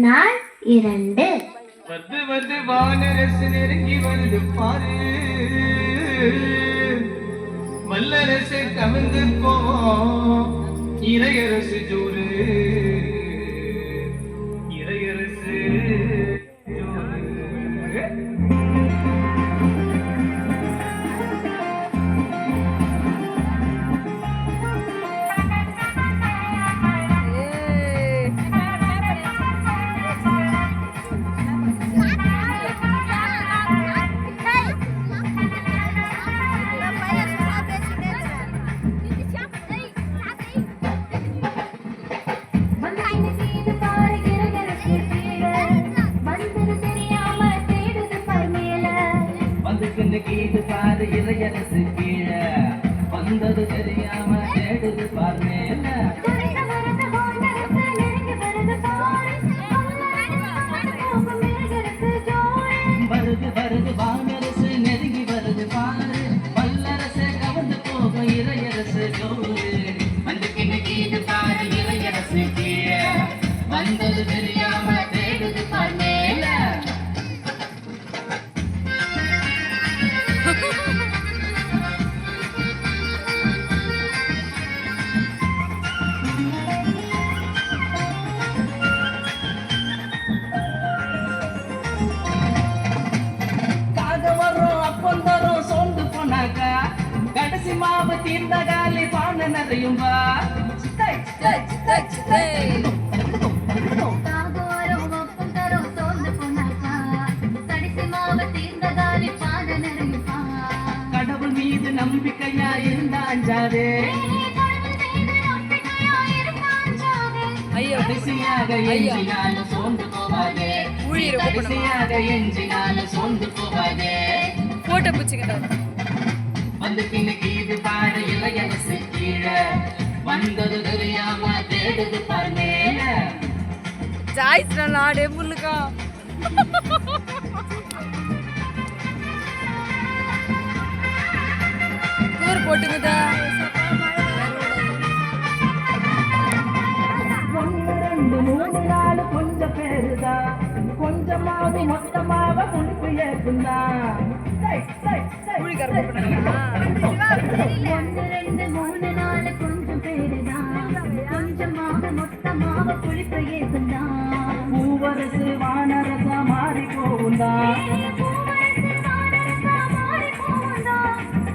நாள் 2. வந்து வந்து வானரசு நெருங்கி வந்து பாரு, வல்லரசு கவிழ்ந்து போவோம் இறையரசு ஜோறு, இறையரசு ஜோறு. கீது பாரு இறையரசு கீழே வந்தது தெரியாம தேடுது பார் மேல. வருது வருது வானரசு நெருங்கி வருது பாரு, வல்லரசு கவர்ந்து போகும் இறையரசு ஜோறு. வந்து கீது பாரு இறையரசு கீழே வந்தது தெரியாம தேடுது பார் மேல. கடைசி மாவு தீர்ந்த காலி பான நிறையும் வா. கடவுள் மீது நம்பிக்கையா இருந்தா அஞ்சாதே, கடைசியாக எஞ்சினாலும் சோர்ந்து போவாதே, கடைசியாக எஞ்சினாலும் சோர்ந்து போவாதே. போட்டோ பிடிச்சிக்கிட்டோம். வந்து பின்னுக்கு இது பாரு இளையரசு கீழே வந்தது தெரியாம தேடுது பாரு மேல. ஜாய்ஸ் நாடே முள்ளுக்கா கூறு போட்டுக்குதா. 1 2 3 4 கொஞ்சம் பேருதா, கொஞ்சமாவது மொத்தமாக குளிப்பு ஏற்றுந்தா. பூவரசு வானரச மாறி போகுந்தா,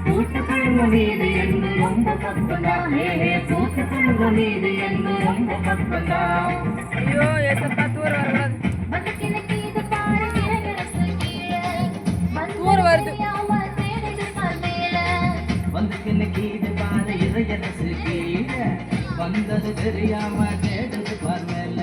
பூட்டுக்குள்ள மீது என்று ரொம்ப தப்புதா, பூட்டுக்குள்ள மீது என்று ரொம்ப தப்புதா. ஐயோ ஏசப்பா தூர வரக்கூடாது, தூர வருது. வந்து பின்னுக்கு இது பாரு இறையரசு கீழே வந்தது தெரியாம தேடுது பார் மேல.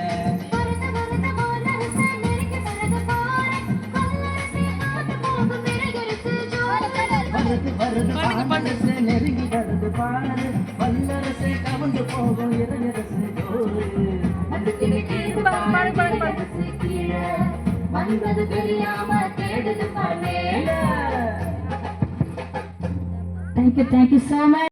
வருது வருது வானரசு நெருங்கி வருது பாரு, வல்லரசு கவர்ந்து போகும் இறையரசு ஜோறு. வந்து பின்னுக்கு இது பாரு இறையரசு கீழே வந்தது தெரியாம தேடுது பார் மேல. Thank you so much.